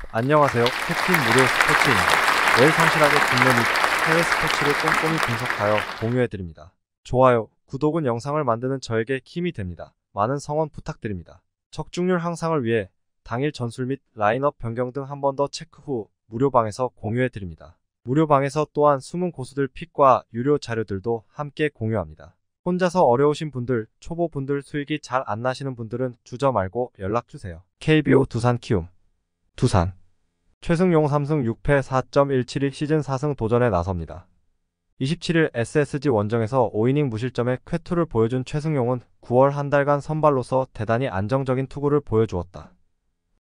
안녕하세요. 캡틴 무료 스포츠입니다. 매일 성실하게 국내 및 해외 스포츠를 꼼꼼히 분석하여 공유해드립니다. 좋아요, 구독은 영상을 만드는 저에게 힘이 됩니다. 많은 성원 부탁드립니다. 적중률 향상을 위해 당일 전술 및 라인업 변경 등 한 번 더 체크 후 무료방에서 공유해드립니다. 무료방에서 또한 숨은 고수들 픽과 유료 자료들도 함께 공유합니다. 혼자서 어려우신 분들, 초보분들 수익이 잘 안 나시는 분들은 주저 말고 연락주세요. KBO 두산 키움 두산 최승용 3승 6패 4.172 시즌 4승 도전에 나섭니다. 27일 SSG 원정에서 5이닝 무실점의 쾌투를 보여준 최승용은 9월 한 달간 선발로서 대단히 안정적인 투구를 보여주었다.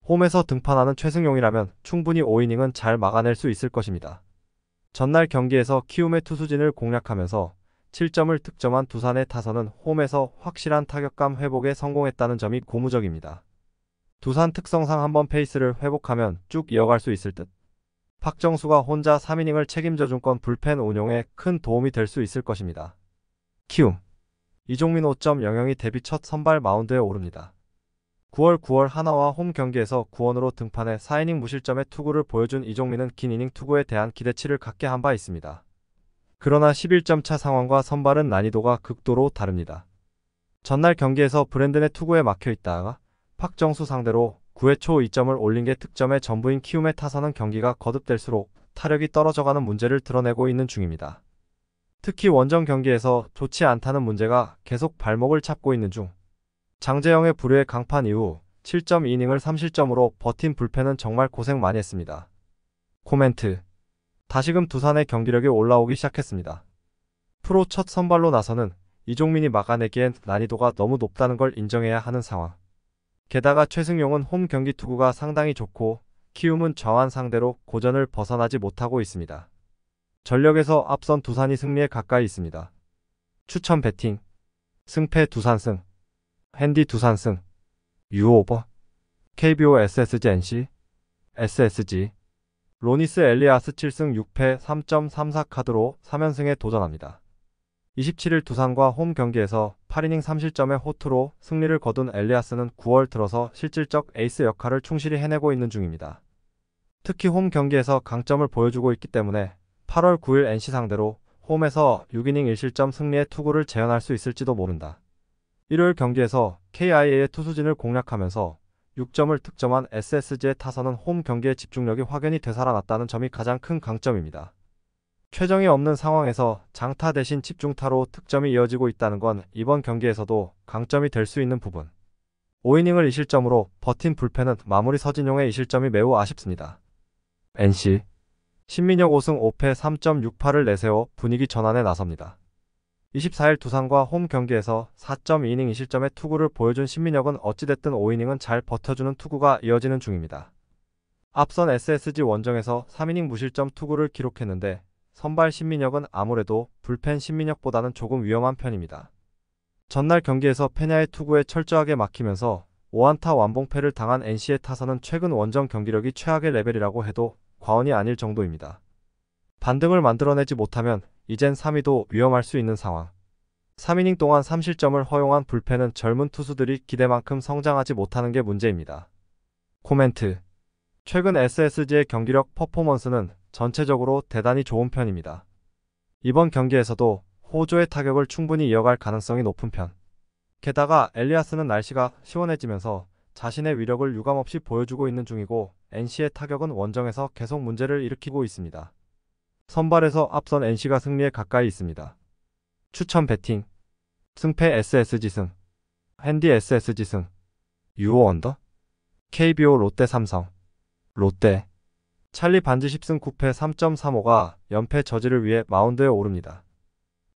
홈에서 등판하는 최승용이라면 충분히 5이닝은 잘 막아낼 수 있을 것입니다. 전날 경기에서 키움의 투수진을 공략하면서 7점을 득점한 두산의 타선은 홈에서 확실한 타격감 회복에 성공했다는 점이 고무적입니다. 두산 특성상 한번 페이스를 회복하면 쭉 이어갈 수 있을 듯. 박정수가 혼자 3이닝을 책임져준 건 불펜 운용에 큰 도움이 될 수 있을 것입니다. 키움 이종민 5.00이 데뷔 첫 선발 마운드에 오릅니다. 9월 하나와 홈 경기에서 구원으로 등판해 4이닝 무실점의 투구를 보여준 이종민은 긴 이닝 투구에 대한 기대치를 갖게 한 바 있습니다. 그러나 11점 차 상황과 선발은 난이도가 극도로 다릅니다. 전날 경기에서 브랜든의 투구에 막혀 있다가 박정수 상대로 9회 초 2점을 올린 게 득점의 전부인 키움의 타선은 경기가 거듭될수록 타력이 떨어져가는 문제를 드러내고 있는 중입니다. 특히 원정 경기에서 좋지 않다는 문제가 계속 발목을 잡고 있는 중. 장재영의 불후의 강판 이후 7.2이닝을 3실점으로 버틴 불펜은 정말 고생 많이 했습니다. 코멘트. 다시금 두산의 경기력이 올라오기 시작했습니다. 프로 첫 선발로 나서는 이종민이 막아내기엔 난이도가 너무 높다는 걸 인정해야 하는 상황. 게다가 최승용은 홈 경기 투구가 상당히 좋고 키움은 정한 상대로 고전을 벗어나지 못하고 있습니다. 전력에서 앞선 두산이 승리에 가까이 있습니다. 추천 배팅 승패 두산승 핸디 두산승 유오버 KBO SSG NC SSG 로니스 엘리아스 7승 6패 3.34 카드로 3연승에 도전합니다. 27일 두산과 홈 경기에서 8이닝 3실점의 호투로 승리를 거둔 엘리아스는 9월 들어서 실질적 에이스 역할을 충실히 해내고 있는 중입니다. 특히 홈 경기에서 강점을 보여주고 있기 때문에 8월 9일 NC 상대로 홈에서 6이닝 1실점 승리의 투구를 재현할 수 있을지도 모른다. 일요일 경기에서 KIA의 투수진을 공략하면서 6점을 득점한 SSG의 타선은 홈 경기의 집중력이 확연히 되살아났다는 점이 가장 큰 강점입니다. 최정이 없는 상황에서 장타 대신 집중타로 득점이 이어지고 있다는 건 이번 경기에서도 강점이 될 수 있는 부분. 5이닝을 2실점으로 버틴 불펜은 마무리 서진용의 2실점이 매우 아쉽습니다. NC 신민혁 5승 5패 3.68을 내세워 분위기 전환에 나섭니다. 24일 두산과 홈 경기에서 4.2이닝 2실점의 투구를 보여준 신민혁은 어찌됐든 5이닝은 잘 버텨주는 투구가 이어지는 중입니다. 앞선 SSG 원정에서 3이닝 무실점 투구를 기록했는데 선발 신민혁은 아무래도 불펜 신민혁보다는 조금 위험한 편입니다. 전날 경기에서 페냐의 투구에 철저하게 막히면서 5안타 완봉패를 당한 NC의 타선은 최근 원정 경기력이 최악의 레벨이라고 해도 과언이 아닐 정도입니다. 반등을 만들어내지 못하면 이젠 3위도 위험할 수 있는 상황. 3이닝 동안 3실점을 허용한 불펜은 젊은 투수들이 기대만큼 성장하지 못하는 게 문제입니다. 코멘트. 최근 SSG의 경기력 퍼포먼스는 전체적으로 대단히 좋은 편입니다. 이번 경기에서도 호조의 타격을 충분히 이어갈 가능성이 높은 편. 게다가 엘리아스는 날씨가 시원해지면서 자신의 위력을 유감없이 보여주고 있는 중이고 NC의 타격은 원정에서 계속 문제를 일으키고 있습니다. 선발에서 앞선 NC가 승리에 가까이 있습니다. 추천 배팅 승패 SSG승 핸디 SSG승 유오 언더 KBO 롯데 삼성 롯데 찰리 반지 10승 9패 3.35가 연패 저지를 위해 마운드에 오릅니다.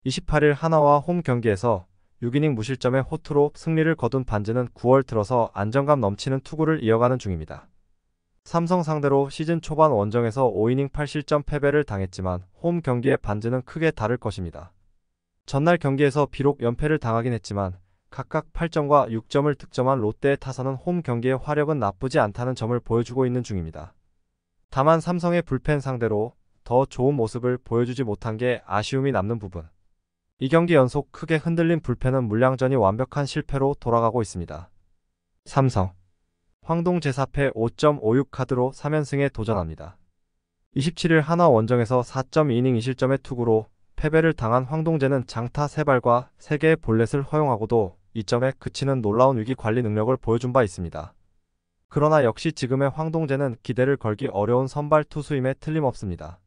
28일 하나와 홈 경기에서 6이닝 무실점의 호투로 승리를 거둔 반지는 9월 들어서 안정감 넘치는 투구를 이어가는 중입니다. 삼성 상대로 시즌 초반 원정에서 5이닝 8실점 패배를 당했지만 홈 경기의 반지는 크게 다를 것입니다. 전날 경기에서 비록 연패를 당하긴 했지만 각각 8점과 6점을 득점한 롯데의 타선은 홈 경기의 화력은 나쁘지 않다는 점을 보여주고 있는 중입니다. 다만 삼성의 불펜 상대로 더 좋은 모습을 보여주지 못한 게 아쉬움이 남는 부분. 2경기 연속 크게 흔들린 불펜은 물량전이 완벽한 실패로 돌아가고 있습니다. 삼성 황동 제4패 5.56 카드로 3연승에 도전합니다. 27일 한화 원정에서 4.2이닝 2실점의 투구로 패배를 당한 황동재는 장타 3발과 3개의 볼넷을 허용하고도 2점에 그치는 놀라운 위기 관리 능력을 보여준 바 있습니다. 그러나 역시 지금의 황동재는 기대를 걸기 어려운 선발 투수임에 틀림없습니다.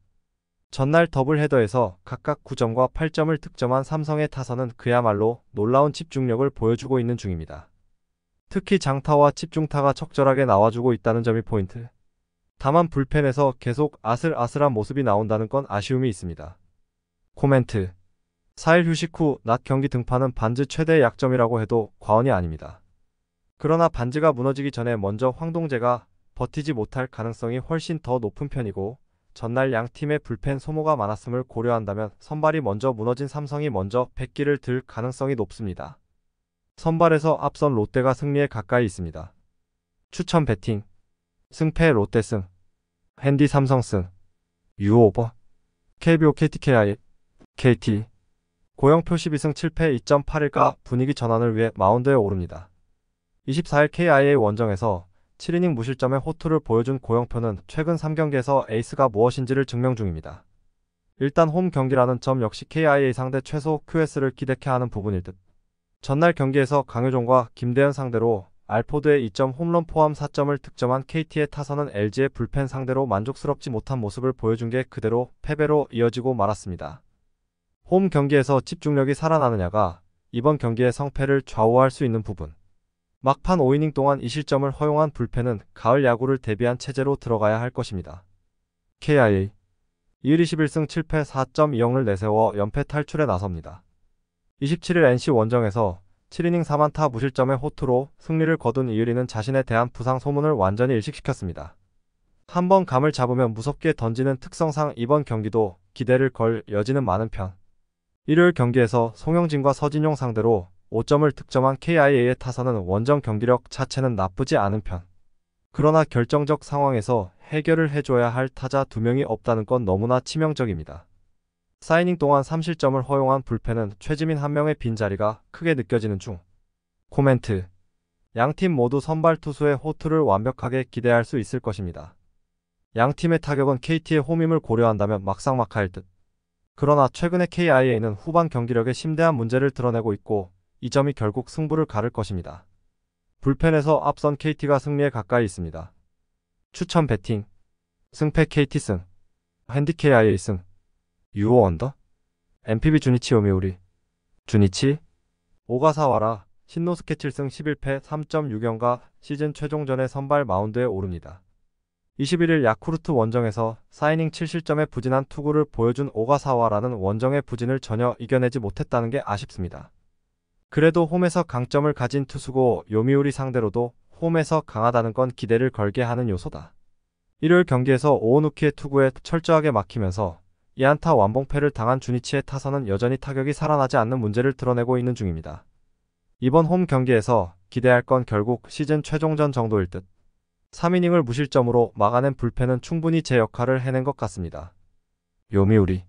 전날 더블헤더에서 각각 9점과 8점을 득점한 삼성의 타선은 그야말로 놀라운 집중력을 보여주고 있는 중입니다. 특히 장타와 집중타가 적절하게 나와주고 있다는 점이 포인트. 다만 불펜에서 계속 아슬아슬한 모습이 나온다는 건 아쉬움이 있습니다. 코멘트. 4일 휴식 후 낮 경기 등판은 반즈 최대의 약점이라고 해도 과언이 아닙니다. 그러나 반즈가 무너지기 전에 먼저 황동재가 버티지 못할 가능성이 훨씬 더 높은 편이고 전날 양 팀의 불펜 소모가 많았음을 고려한다면 선발이 먼저 무너진 삼성이 먼저 백기를 들 가능성이 높습니다. 선발에서 앞선 롯데가 승리에 가까이 있습니다. 추천 배팅. 승패 롯데 승. 핸디 삼성 승. 유오버. KBO KTKI. KT. 고영표 12승 7패 2.81가 분위기 전환을 위해 마운드에 오릅니다. 24일 KIA 원정에서 7이닝 무실점의 호투를 보여준 고영표는 최근 3경기에서 에이스가 무엇인지를 증명 중입니다. 일단 홈 경기라는 점 역시 KIA 상대 최소 QS를 기대케 하는 부분일 듯. 전날 경기에서 강효종과 김대현 상대로 알포드의 2점 홈런 포함 4점을 득점한 KT의 타선은 LG의 불펜 상대로 만족스럽지 못한 모습을 보여준 게 그대로 패배로 이어지고 말았습니다. 홈 경기에서 집중력이 살아나느냐가 이번 경기의 성패를 좌우할 수 있는 부분. 막판 5이닝 동안 2실점을 허용한 불펜은 가을 야구를 대비한 체제로 들어가야 할 것입니다. KIA 2일 21승 7패 4.20을 내세워 연패 탈출에 나섭니다. 27일 NC 원정에서 7이닝 4안타 무실점의 호투로 승리를 거둔 이유리는 자신에 대한 부상 소문을 완전히 일식시켰습니다. 한번 감을 잡으면 무섭게 던지는 특성상 이번 경기도 기대를 걸 여지는 많은 편. 일요일 경기에서 송영진과 서진용 상대로 5점을 득점한 KIA의 타선은 원정 경기력 자체는 나쁘지 않은 편. 그러나 결정적 상황에서 해결을 해줘야 할 타자 2명이 없다는 건 너무나 치명적입니다. 4이닝 동안 3실점을 허용한 불펜은 최지민 1명의 빈자리가 크게 느껴지는 중. 코멘트. 양팀 모두 선발 투수의 호투를 완벽하게 기대할 수 있을 것입니다. 양팀의 타격은 KT의 홈임을 고려한다면 막상막하일 듯. 그러나 최근의 KIA는 후반 경기력에 심대한 문제를 드러내고 있고 이 점이 결국 승부를 가를 것입니다. 불펜에서 앞선 KT가 승리에 가까이 있습니다. 추천 배팅. 승패 KT 승. 핸디 KIA 승. 유오 언더. MPB 주니치 요미우리. 주니치. 오가사와라. 신노스케 7승 11패 3.6연가 시즌 최종전에 선발 마운드에 오릅니다. 21일 야쿠르트 원정에서 4이닝 7실점의 부진한 투구를 보여준 오가사와라는 원정의 부진을 전혀 이겨내지 못했다는 게 아쉽습니다. 그래도 홈에서 강점을 가진 투수고 요미우리 상대로도 홈에서 강하다는 건 기대를 걸게 하는 요소다. 일요일 경기에서 오오누키의 투구에 철저하게 막히면서 2안타 완봉패를 당한 주니치의 타선은 여전히 타격이 살아나지 않는 문제를 드러내고 있는 중입니다. 이번 홈 경기에서 기대할 건 결국 시즌 최종전 정도일 듯. 3이닝을 무실점으로 막아낸 불펜은 충분히 제 역할을 해낸 것 같습니다. 요미우리.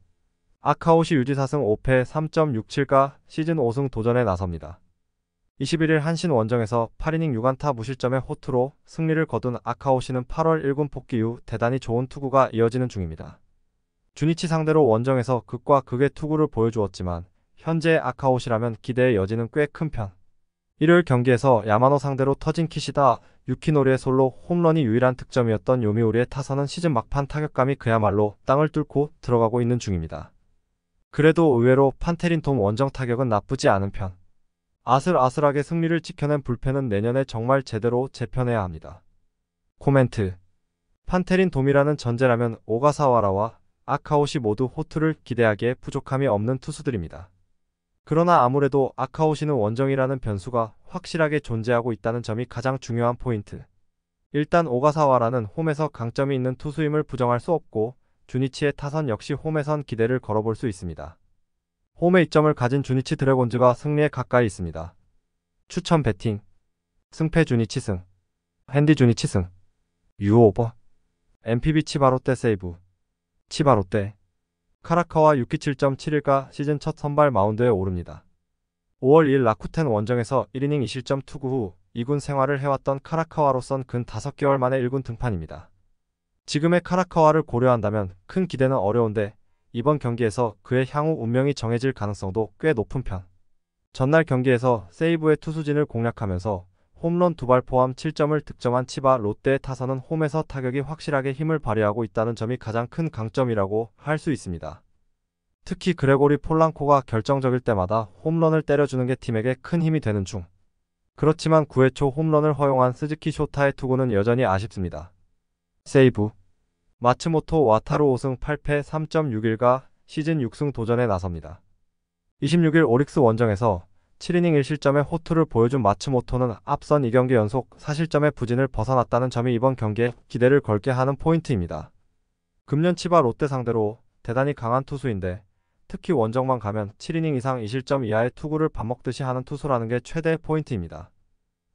아카오시 유지 4승 5패 3.67가 시즌 5승 도전에 나섭니다. 21일 한신 원정에서 8이닝 6안타 무실점의 호투로 승리를 거둔 아카오시는 8월 1군 복귀 이후 대단히 좋은 투구가 이어지는 중입니다. 주니치 상대로 원정에서 극과 극의 투구를 보여주었지만 현재의 아카오시라면 기대의 여지는 꽤 큰 편. 일요일 경기에서 야마노 상대로 터진 키시다 유키노리의 솔로 홈런이 유일한 득점이었던 요미우리의 타선은 시즌 막판 타격감이 그야말로 땅을 뚫고 들어가고 있는 중입니다. 그래도 의외로 판테린 돔 원정 타격은 나쁘지 않은 편. 아슬아슬하게 승리를 지켜낸 불펜은 내년에 정말 제대로 재편해야 합니다. 코멘트. 판테린 돔이라는 전제라면 오가사와라와 아카오시 모두 호투를 기대하기에 부족함이 없는 투수들입니다. 그러나 아무래도 아카오시는 원정이라는 변수가 확실하게 존재하고 있다는 점이 가장 중요한 포인트. 일단 오가사와라는 홈에서 강점이 있는 투수임을 부정할 수 없고 주니치의 타선 역시 홈에선 기대를 걸어볼 수 있습니다. 홈에 이점을 가진 주니치 드래곤즈가 승리에 가까이 있습니다. 추천 배팅. 승패 주니치 승. 핸디 주니치 승. 유오버. MPB 치바롯데 세이브. 치바롯데. 카라카와 유키 7.71가 시즌 첫 선발 마운드에 오릅니다. 5월 2일 라쿠텐 원정에서 1이닝 2실점 투구 후 2군 생활을 해왔던 카라카와로선 근 5개월 만에 1군 등판입니다. 지금의 카라카와를 고려한다면 큰 기대는 어려운데 이번 경기에서 그의 향후 운명이 정해질 가능성도 꽤 높은 편. 전날 경기에서 세이브의 투수진을 공략하면서 홈런 2발 포함 7점을 득점한 치바 롯데의 타선은 홈에서 타격이 확실하게 힘을 발휘하고 있다는 점이 가장 큰 강점이라고 할 수 있습니다. 특히 그레고리 폴랑코가 결정적일 때마다 홈런을 때려주는 게 팀에게 큰 힘이 되는 중. 그렇지만 9회 초 홈런을 허용한 스즈키 쇼타의 투구는 여전히 아쉽습니다. 세이브 마츠모토 와타루 5승 8패 3.61가 시즌 6승 도전에 나섭니다. 26일 오릭스 원정에서 7이닝 1실점의 호투를 보여준 마츠모토는 앞선 2경기 연속 4실점의 부진을 벗어났다는 점이 이번 경기에 기대를 걸게 하는 포인트입니다. 금년 치바 롯데 상대로 대단히 강한 투수인데 특히 원정만 가면 7이닝 이상 2실점 이하의 투구를 밥 먹듯이 하는 투수라는 게 최대의 포인트입니다.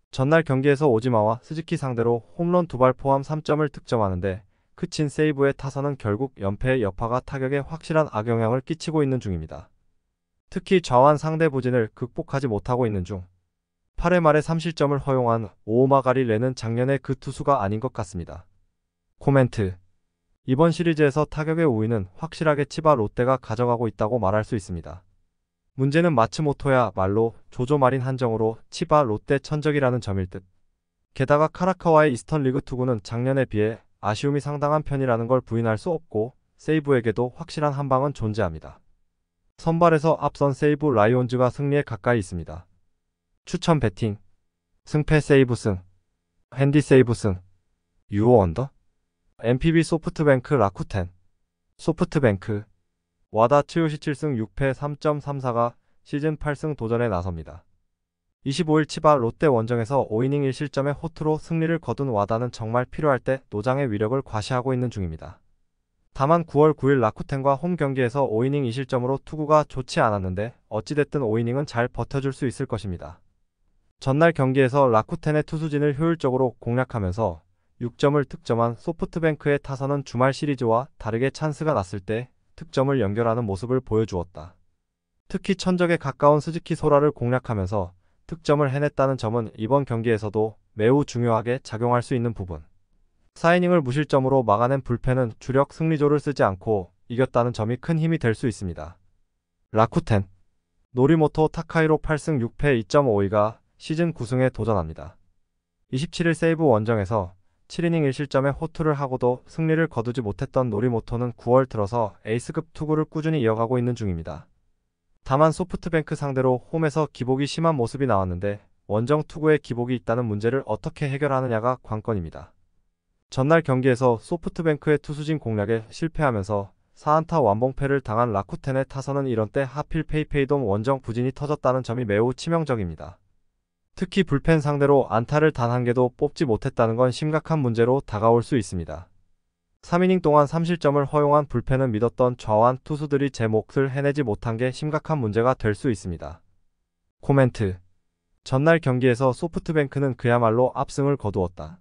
전날 경기에서 오지마와 스즈키 상대로 홈런 2발 포함 3점을 득점하는데 그친 세이브의 타선은 결국 연패의 여파가 타격에 확실한 악영향을 끼치고 있는 중입니다. 특히 좌완 상대 부진을 극복하지 못하고 있는 중 8회 말에 3실점을 허용한 오오마가리 레는 작년의 그 투수가 아닌 것 같습니다. 코멘트 이번 시리즈에서 타격의 우위는 확실하게 치바 롯데가 가져가고 있다고 말할 수 있습니다. 문제는 마츠모토야 말로 조조마린 한정으로 치바 롯데 천적이라는 점일 듯. 게다가 카라카와의 이스턴 리그 투구는 작년에 비해 아쉬움이 상당한 편이라는 걸 부인할 수 없고 세이브에게도 확실한 한방은 존재합니다. 선발에서 앞선 세이브 라이온즈가 승리에 가까이 있습니다. 추천 배팅 승패 세이브 승 핸디 세이브 승 유오 언더 NPB 소프트뱅크 라쿠텐 소프트뱅크 와다 츠요시 7승 6패 3.34가 시즌 8승 도전에 나섭니다. 25일 치바 롯데 원정에서 5이닝 1실점의 호투로 승리를 거둔 와다는 정말 필요할 때 노장의 위력을 과시하고 있는 중입니다. 다만 9월 9일 라쿠텐과 홈 경기에서 5이닝 2실점으로 투구가 좋지 않았는데 어찌됐든 5이닝은 잘 버텨줄 수 있을 것입니다. 전날 경기에서 라쿠텐의 투수진을 효율적으로 공략하면서 6점을 득점한 소프트뱅크의 타선은 주말 시리즈와 다르게 찬스가 났을 때 득점을 연결하는 모습을 보여주었다. 특히 천적에 가까운 스즈키 소라를 공략하면서 득점을 해냈다는 점은 이번 경기에서도 매우 중요하게 작용할 수 있는 부분. 4이닝을 무실점으로 막아낸 불펜은 주력 승리조를 쓰지 않고 이겼다는 점이 큰 힘이 될 수 있습니다. 라쿠텐 노리모토 타카이로 8승 6패 2.52가 시즌 9승에 도전합니다. 27일 세이브 원정에서 7이닝 1실점의 호투를 하고도 승리를 거두지 못했던 노리모토는 9월 들어서 에이스급 투구를 꾸준히 이어가고 있는 중입니다. 다만 소프트뱅크 상대로 홈에서 기복이 심한 모습이 나왔는데 원정 투구에 기복이 있다는 문제를 어떻게 해결하느냐가 관건입니다. 전날 경기에서 소프트뱅크의 투수진 공략에 실패하면서 4안타 완봉패를 당한 라쿠텐의 타선은 이런 때 하필 페이페이돔 원정 부진이 터졌다는 점이 매우 치명적입니다. 특히 불펜 상대로 안타를 단 한 개도 뽑지 못했다는 건 심각한 문제로 다가올 수 있습니다. 3이닝 동안 3실점을 허용한 불펜은 믿었던 좌완 투수들이 제 몫을 해내지 못한 게 심각한 문제가 될 수 있습니다. 코멘트 전날 경기에서 소프트뱅크는 그야말로 압승을 거두었다.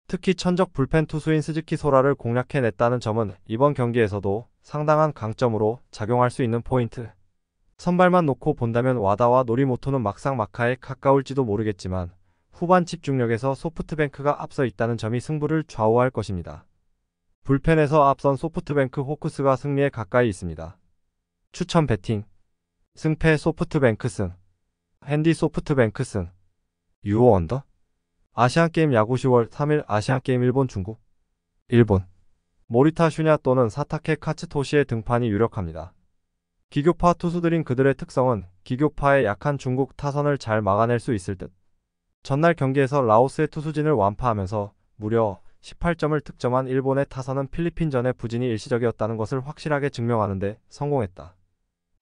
특히 천적 불펜 투수인 스즈키 소라를 공략해냈다는 점은 이번 경기에서도 상당한 강점으로 작용할 수 있는 포인트. 선발만 놓고 본다면 와다와 노리모토는 막상막하에 가까울지도 모르겠지만 후반 집중력에서 소프트뱅크가 앞서 있다는 점이 승부를 좌우할 것입니다. 불펜에서 앞선 소프트뱅크 호크스가 승리에 가까이 있습니다. 추천 배팅 승패 소프트뱅크 승 핸디 소프트뱅크 승 유오 언더 아시안게임 야구 10월 3일 아시안게임 일본 중국 일본 모리타 슈냐 또는 사타케 카츠토시의 등판이 유력합니다. 기교파 투수들인 그들의 특성은 기교파의 약한 중국 타선을 잘 막아낼 수 있을 듯. 전날 경기에서 라오스의 투수진을 완파하면서 무려 18점을 득점한 일본의 타선은 필리핀전의 부진이 일시적이었다는 것을 확실하게 증명하는데 성공했다.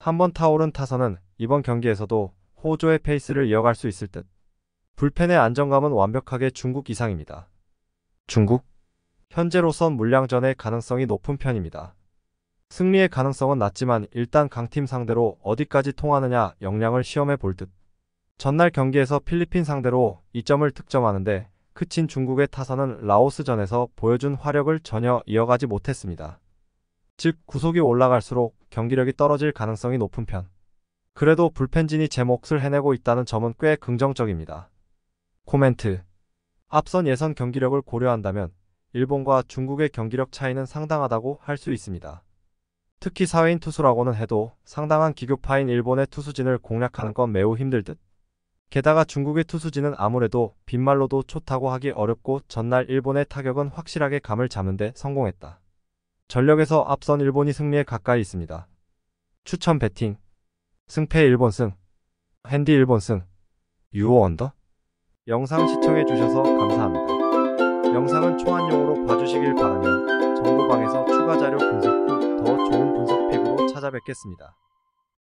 한번 타오른 타선은 이번 경기에서도 호조의 페이스를 이어갈 수 있을 듯. 불펜의 안정감은 완벽하게 중국 이상입니다. 중국? 현재로선 물량전의 가능성이 높은 편입니다. 승리의 가능성은 낮지만 일단 강팀 상대로 어디까지 통하느냐 역량을 시험해 볼 듯. 전날 경기에서 필리핀 상대로 2점을 득점하는데 그친 중국의 타선은 라오스전에서 보여준 화력을 전혀 이어가지 못했습니다. 즉 구속이 올라갈수록 경기력이 떨어질 가능성이 높은 편. 그래도 불펜진이 제 몫을 해내고 있다는 점은 꽤 긍정적입니다. 코멘트. 앞선 예선 경기력을 고려한다면 일본과 중국의 경기력 차이는 상당하다고 할 수 있습니다. 특히 사회인 투수라고는 해도 상당한 기교파인 일본의 투수진을 공략하는 건 매우 힘들 듯. 게다가 중국의 투수진은 아무래도 빈말로도 좋다고 하기 어렵고 전날 일본의 타격은 확실하게 감을 잡는 데 성공했다. 전력에서 앞선 일본이 승리에 가까이 있습니다. 추천 배팅. 승패 일본 승. 핸디 일본 승. 유오 언더. 영상 시청해주셔서 감사합니다. 영상은 초안용으로 봐주시길 바라며 정보방에서 추가 자료 분석 후 더 좋은 분석 팩으로 찾아뵙겠습니다.